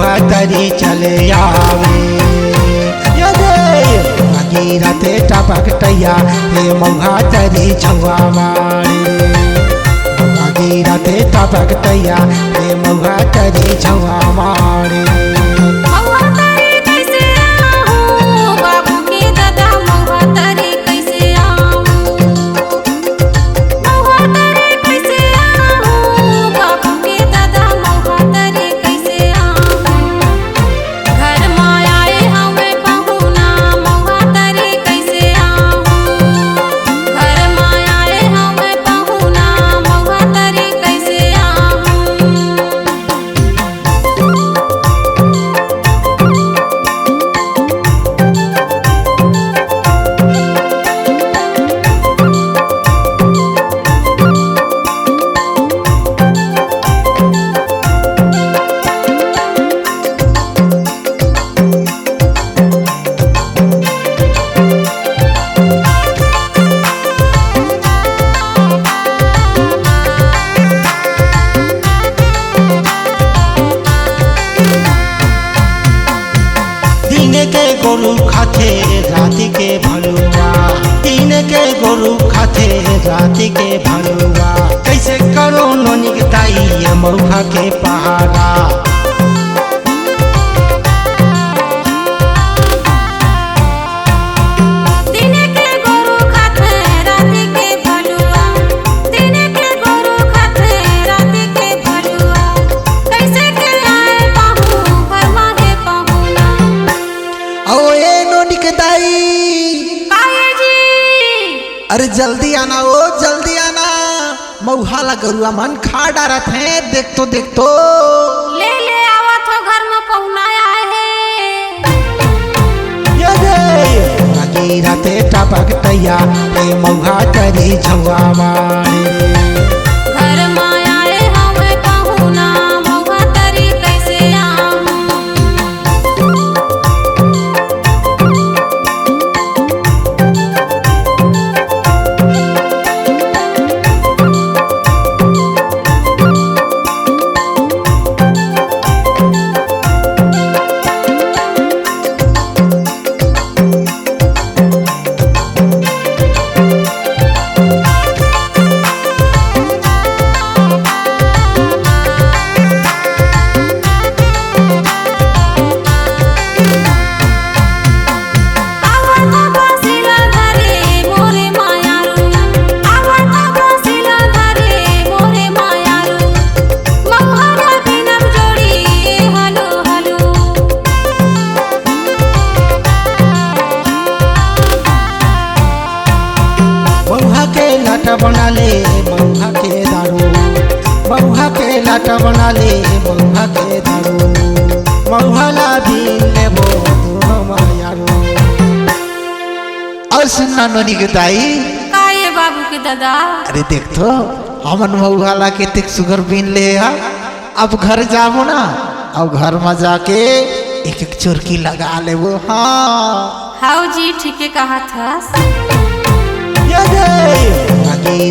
महुआ तरी चले आवे गिरते टपकटैया हे महुआ तरी झौआ मारे गिरते टपकटैया हे महुआ तरी झौआ मारे। के गोरू खाते राति के भलुआ दिन के गोरू खाते राति के भलुआ कैसे करो नोनी के ताई महुआ के पहाड़ा अरे जल्दी आना ओ जल्दी आना महुआ ला गरुआ मन खा डारत है देख तो ले आवत हो घर में पहुना आए है राते टपकटैया हे महुआ तरी झौआ मारे घर में आए हमें पहुना महुआ तरी कैसे बना ले महुआ के दारू महुआ के लाटा बना ले महुआ के दारू महुआ ला भी लेबो मायारू। और सुनना नोनी के दाई काये बाबू के दादा अरे देख तो हमन महुआ ला के तेक सुगर बीन ले अब घर जाबो ना अब घर में जाके एक एक चुरकी लगा लेबो। हाँ हाउ जी ठीक है कहा था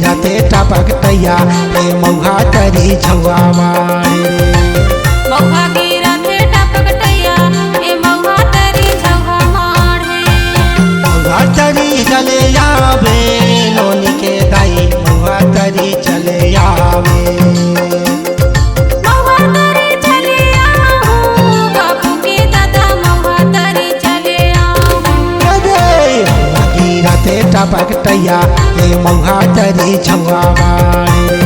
राते टपकटैया हे महुआ तरी झौआ मारे महुआ गिरते टपकटैया हे महुआ तरी झौआ मारे महुआ तरी चले आवे नोनी के दाई महुआ तरी चले आवे महुआ तरी चले आओ बाबू के दादा महुआ तरी चले आओ राते टपकटैया हे महुआ तरी झौआ मारे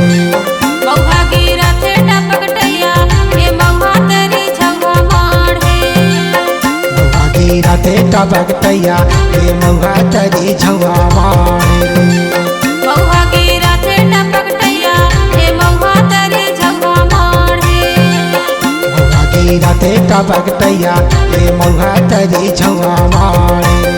महुआ गिरते टपकटैया हे महुआ तरी झौआ मारे महुआ गिरते टपकटैया हे महुआ तरी झौआ मारे महुआ गिरते टपकटैया हे महुआ तरी झौआ मारे महुआ गिरते टपकटैया हे महुआ तरी झौआ मारे।